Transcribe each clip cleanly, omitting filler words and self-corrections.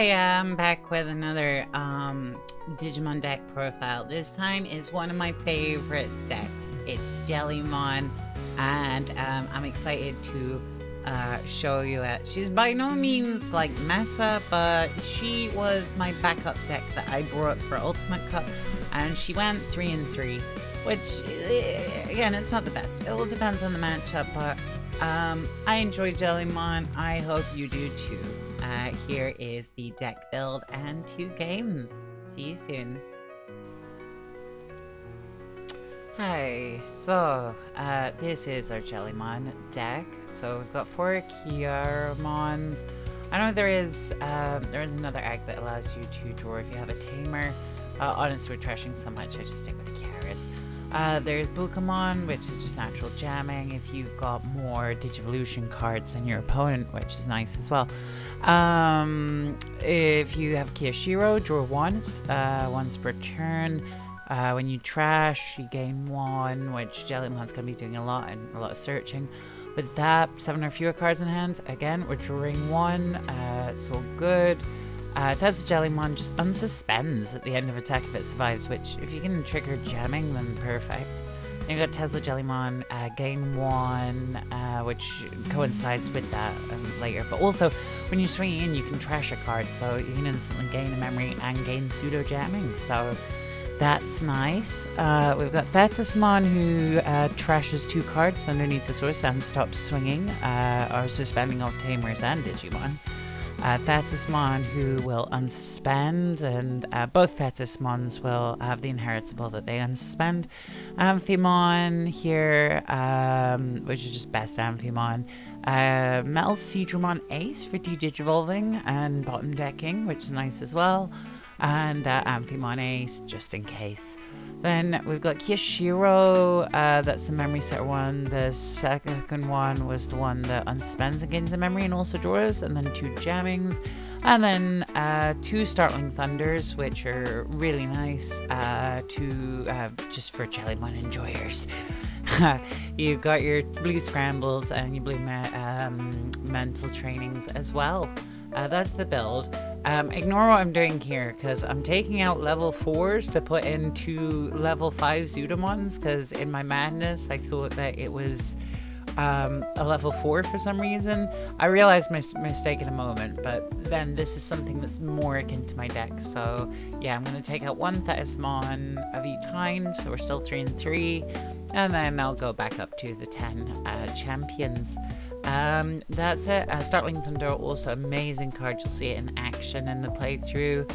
Hi, I'm back with another Digimon deck profile. This time is one of my favorite decks. It's Jellymon, and I'm excited to show you it. She's by no means like meta, but she was my backup deck that I brought for Ulticup, and she went 3-3, which again, it's not the best. It all depends on the matchup, but I enjoy Jellymon. I hope you do too. Here is the deck build and 2 games. See you soon. Hi, so this is our Jellymon deck. So we've got 4 Kiarmons. I know there is another egg that allows you to draw if you have a tamer. Honestly, we're trashing so much, I just stick with the Kiaras. There's Boardcontrol, which is just natural jamming if you've got more Digivolution cards than your opponent, which is nice as well. If you have Kiyashiro, draw once per turn. When you trash, you gain 1, which Jellymon's going to be doing a lot and a lot of searching. With that, 7 or fewer cards in hand. Again, we're drawing 1. It's all good. Tesla Jellymon just unsuspends at the end of attack if it survives, which if you can trigger jamming, then perfect. Then you've got Tesla Jellymon, gain 1, which coincides with that later. But also, when you're swinging in, you can trash a card, so you can instantly gain a memory and gain pseudo jamming. So that's nice. We've got Thetismon, who trashes 2 cards underneath the source and stops swinging, or suspending off Tamers and Digimon. Thetismon, who will unsuspend, and both Thetismons will have the inheritable that they unsuspend. Amphimon here, which is just best Amphimon. Metal Seedramon Ace for de-digivolving and bottom decking, which is nice as well. And Amphimon Ace, just in case. Then we've got Kiyashiro, that's the memory setter one. The second one was the one that unspends and gains the memory and also draws, and then 2 jammings. And then 2 Startling Thunders, which are really nice just for Jellymon enjoyers. You've got your blue scrambles and your blue mental trainings as well. That's the build. Ignore what I'm doing here, because I'm taking out level 4s to put into level 5 Zudomons, because in my madness I thought that it was a level 4 for some reason. I realized my mistake in a moment, but then this is something that's more akin to my deck. So yeah, I'm going to take out 1 Thetismon of each kind, so we're still 3-3, and then I'll go back up to the 10 champions. That's it. Startling Thunder, also amazing card. You'll see it in action in the playthrough.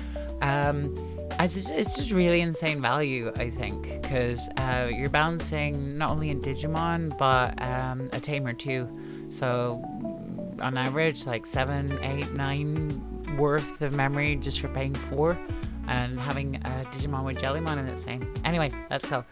It's just really insane value, I think, because you're bouncing not only in Digimon, but a tamer too. So on average, like 7, 8, 9 worth of memory just for paying 4, and having a Digimon with Jellymon in its name. Anyway, let's go.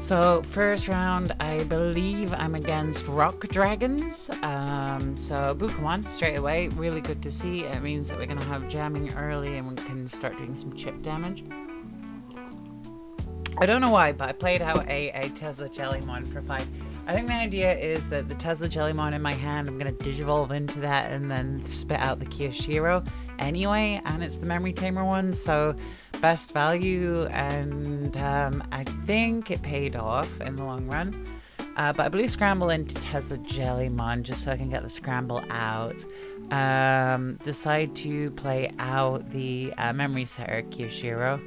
So first round, I believe I'm against Rock Dragons. So Bookemon straight away, really good to see. It means that we're going to have jamming early and we can start doing some chip damage. I don't know why, but I played out a Tesla Jellymon for 5. I think the idea is that the Tesla Jellymon in my hand, I'm going to digivolve into that and then spit out the Kiyashiro anyway, and it's the memory tamer one, so best value, and I think it paid off in the long run. But I blue scramble into Tesla Jellymon just so I can get the scramble out. Decide to play out the memory setter Kiyashiro.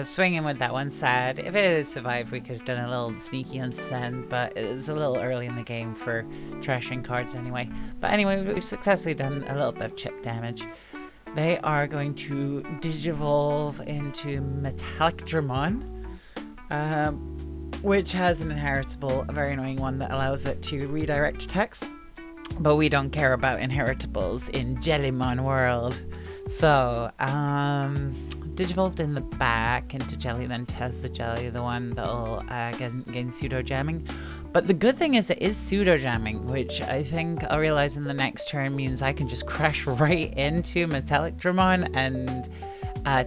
Swinging with that one, sad. If it had survived, we could have done a little sneaky unsend, but it was a little early in the game for trashing cards anyway. But anyway, we've successfully done a little bit of chip damage. They are going to digivolve into Metallic Dramon, which has an inheritable, a very annoying one that allows it to redirect text. But we don't care about inheritables in Jellymon world. So, digivolved in the back into Jelly, then Tesla Jelly, the one that'll gain pseudo jamming. But the good thing is it is pseudo jamming, which I think I'll realize in the next turn means I can just crash right into Metallic Dramon, and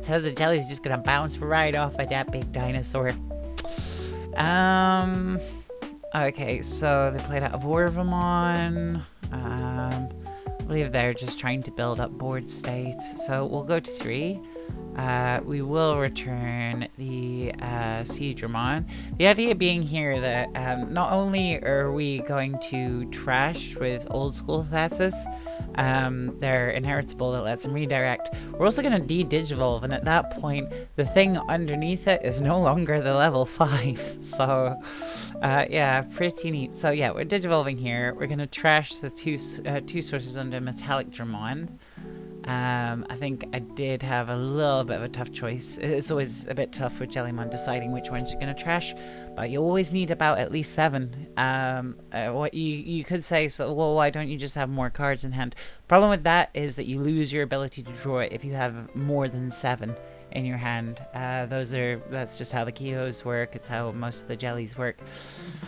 Tesla Jelly is just gonna bounce right off of that big dinosaur. Okay, so they played out of Orvamon. believe they're just trying to build up board states. So we'll go to 3. We will return the Seedramon. The idea being here that not only are we going to trash with old school Thetis, their inheritable that lets them redirect, we're also going to de-digivolve, and at that point the thing underneath it is no longer the level 5. So yeah, pretty neat. So yeah, we're digivolving here. We're going to trash the two sources under Metallic Dramon. I think I did have a little bit of a tough choice. It's always a bit tough with Jellymon deciding which ones you're going to trash, but you always need about at least 7. What you could say, so well, why don't you just have more cards in hand? Problem with that is that you lose your ability to draw it if you have more than 7 in your hand. That's just how the Keyos work. It's how most of the jellies work.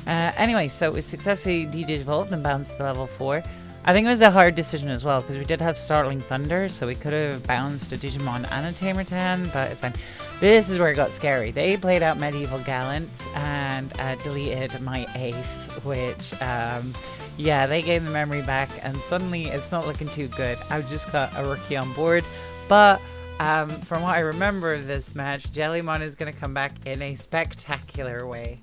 Anyway, so it was successfully de-digivolved and bounced to level 4. I think it was a hard decision as well, because we did have Startling Thunder, so we could have bounced a Digimon and a Tamer to hand, but it's fine. This is where it got scary. They played out Medieval Gallant and deleted my ace, which, yeah, they gave the memory back, and suddenly it's not looking too good. I've just got a rookie on board, but from what I remember of this match, Jellymon is going to come back in a spectacular way.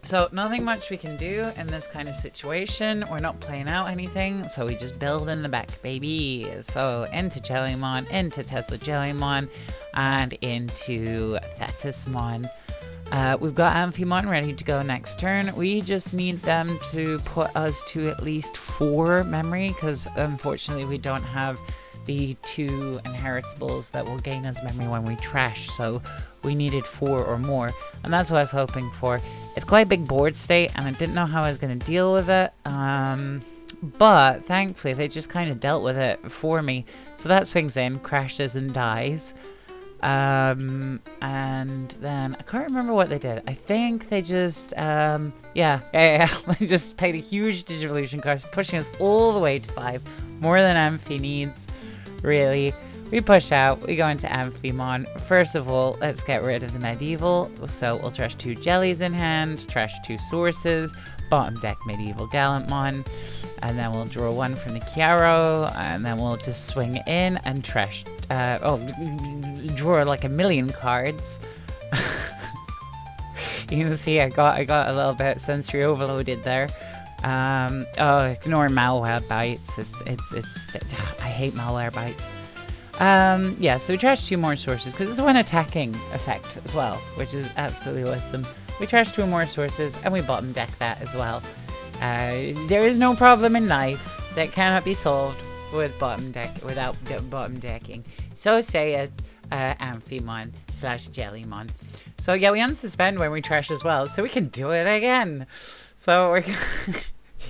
So nothing much we can do in this kind of situation. We're not playing out anything, so we just build in the back, baby. So into Jellymon, into Tesla Jellymon, and into Thetismon. We've got Amphimon ready to go next turn. We just need them to put us to at least 4 memory, because unfortunately we don't have the 2 inheritables that will gain us memory when we trash, so we needed 4 or more, and that's what I was hoping for. It's quite a big board state, and I didn't know how I was going to deal with it, but thankfully they just kind of dealt with it for me. So that swings in, crashes and dies, and then I can't remember what they did. I think they just yeah, they just paid a huge Digivolution card, pushing us all the way to 5, more than Amphi needs. Really, we push out, we go into Amphimon. First of all, let's get rid of the medieval. So we'll trash 2 jellies in hand, trash 2 sources, bottom deck Medieval Gallantmon, and then we'll draw 1 from the Chiaro, and then we'll just swing in and trash, draw like a million cards. You can see I got a little bit sensory overloaded there. Oh, ignore malware bites. I hate malware bites. Yeah, so we trash 2 more sources, because it's one attacking effect as well, which is absolutely awesome. We trash 2 more sources, and we bottom deck that as well. There is no problem in life that cannot be solved with without bottom decking. So saith Amphimon / Jellymon. So yeah, we unsuspend when we trash as well, so we can do it again. So we're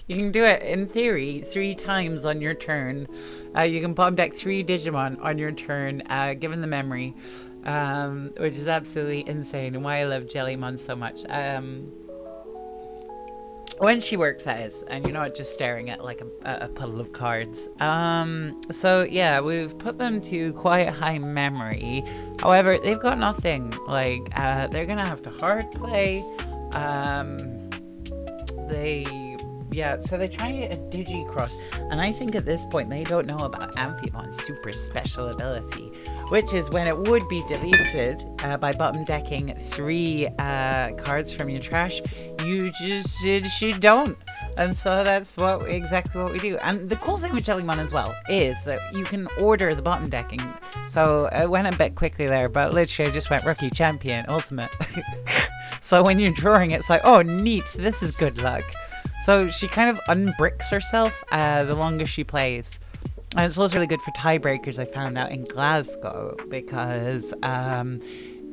you can do it, in theory, 3 times on your turn. You can bottom deck 3 Digimon on your turn, given the memory, which is absolutely insane, and why I love Jellymon so much. When she works, that is, and you're not just staring at like a puddle of cards. So yeah, we've put them to quite high memory. However, they've got nothing. Like, they're gonna have to hard play. So they try a Digicross, and I think at this point they don't know about Amphimon's super special ability, which is when it would be deleted by bottom decking 3 cards from your trash, she don't. And so that's exactly what we do. And the cool thing with Jellymon as well is that you can order the bottom decking. So I went a bit quickly there, but literally I just went rookie, champion, ultimate. So when you're drawing, it's like, oh neat, this is good luck. So she kind of unbricks herself the longer she plays. And it's also really good for tiebreakers, I found out in Glasgow, because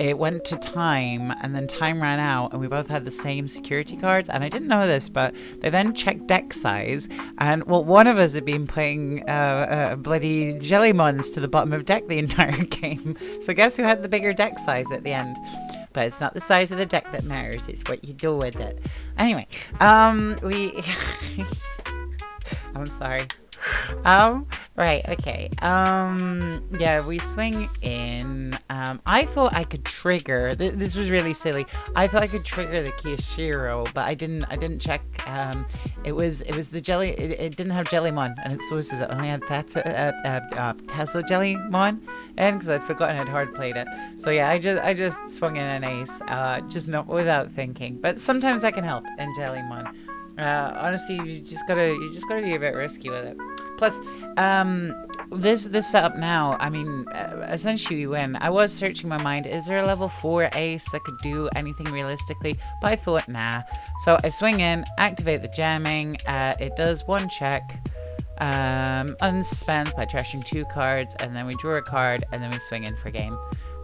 it went to time, and then time ran out, and we both had the same security cards. And I didn't know this, but they then checked deck size, and well, one of us had been playing bloody Jellymons to the bottom of deck the entire game. So guess who had the bigger deck size at the end? But it's not the size of the deck that matters, it's what you do with it. Anyway, I'm sorry. Right, okay. Yeah, we swing in. I thought I could trigger. This was really silly. I thought I could trigger the Kiyashiro, but I didn't. I didn't check. It was the jelly. It didn't have Jellymon, and its sources it only had Tesla Jellymon, and because I'd forgotten I'd hard played it. So yeah, I just swung in an ace, just not without thinking. But sometimes that can help in Jellymon. Honestly, you just gotta be a bit risky with it. Plus, this setup now, I mean, essentially we win. I was searching my mind, is there a level 4 ace that could do anything realistically? But I thought, nah. So I swing in, activate the jamming, it does one check, unsuspends by trashing 2 cards, and then we draw a card, and then we swing in for game.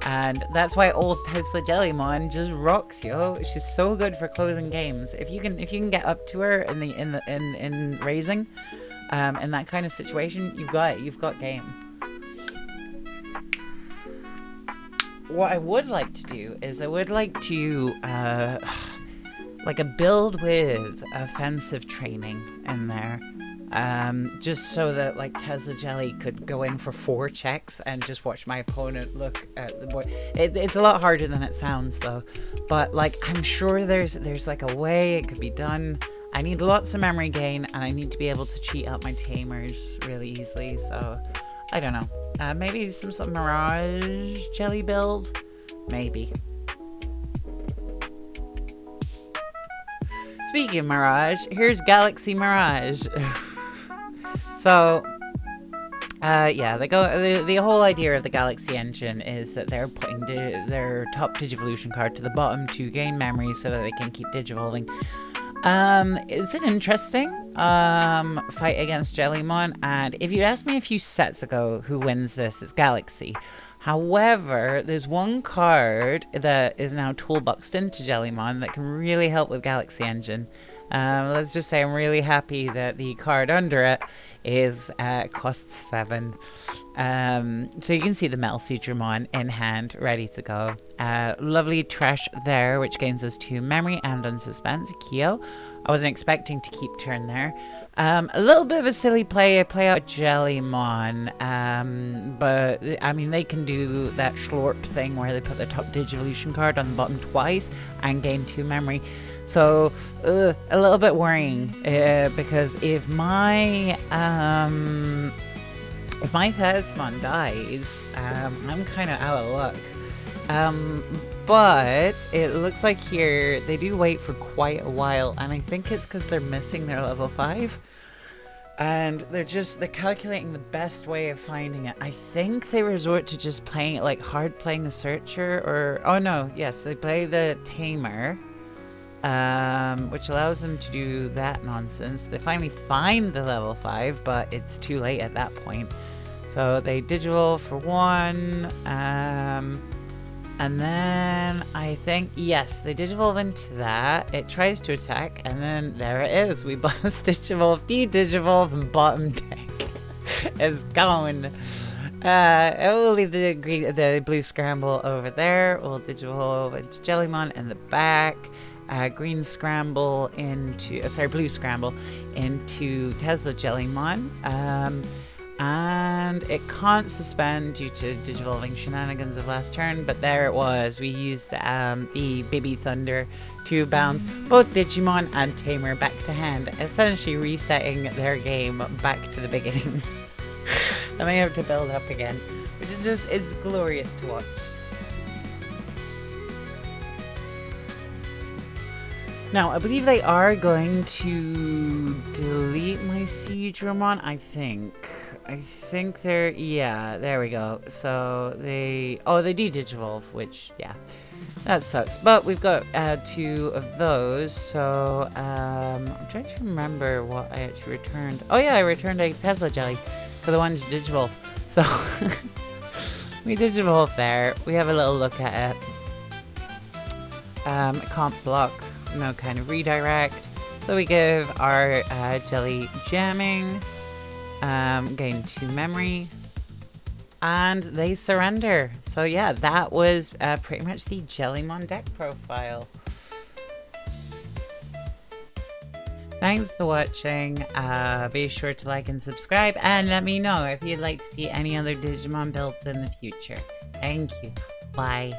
And that's why old Tesla Jellymon just rocks, yo. She's so good for closing games. If you can get up to her in raising, in that kind of situation, you've got game. What I would like to do is I would like to like a build with offensive training in there. Just so that like Tesla Jelly could go in for 4 checks and just watch my opponent look at the board. It's a lot harder than it sounds though, but like I'm sure there's like a way it could be done. I need lots of memory gain, and I need to be able to cheat up my tamers really easily, so I don't know. Maybe some sort of Mirage Jelly build? Maybe. Speaking of Mirage, here's Galaxy Mirage. So, yeah, the whole idea of the Galaxy engine is that they're putting their top Digivolution card to the bottom to gain memory so that they can keep Digivolving. It's an interesting fight against Jellymon, and if you asked me a few sets ago who wins this, it's Galaxy. However, there's one card that is now toolboxed into Jellymon that can really help with Galaxy Engine. Let's just say I'm really happy that the card under it is costs 7. So you can see the Metal Seedramon in hand, ready to go. Lovely trash there, which gains us 2 memory and unsuspense. Kyo. I wasn't expecting to keep turn there. A little bit of a silly play. I play out Jellymon, but I mean they can do that Schlorp thing where they put the top Digivolution card on the bottom twice and gain 2 memory. So a little bit worrying because if my Theismon dies, I'm kind of out of luck. But it looks like here they do wait for quite a while, and I think it's because they're missing their level 5. And they're calculating the best way of finding it. I think they resort to just playing it like hard playing the searcher, or oh no, yes, they play the tamer, which allows them to do that nonsense. They finally find the level 5, but it's too late at that point. So they digivolve for 1, and then I think, yes, they digivolve into that. It tries to attack, and then there it is. We bust digivolve, de-digivolve, and bottom deck is gone. We'll leave the blue scramble over there. We'll digivolve into Jellymon in the back. Green scramble into, blue scramble into Tesla Jellymon. And it can't suspend due to digivolving shenanigans of last turn, but there it was. We used the Baby Thunder to bounce both Digimon and Tamer back to hand, essentially resetting their game back to the beginning. Then I have to build up again, which is it's glorious to watch. Now, I believe they are going to delete my Seedramon, I think they're, yeah, there we go. So they do digivolve, which, yeah, that sucks. But we've got 2 of those, so I'm trying to remember what I actually returned. Oh yeah, I returned a Tesla Jelly for the one to digivolve. So we digivolve there. We have a little look at it. Can't block, no kind of redirect. So we give our Jelly jamming. Gain 2 memory, and they surrender. So yeah, that was pretty much the Jellymon deck profile. Thanks for watching. Be sure to like and subscribe, and let me know if you'd like to see any other Digimon builds in the future. Thank you. Bye.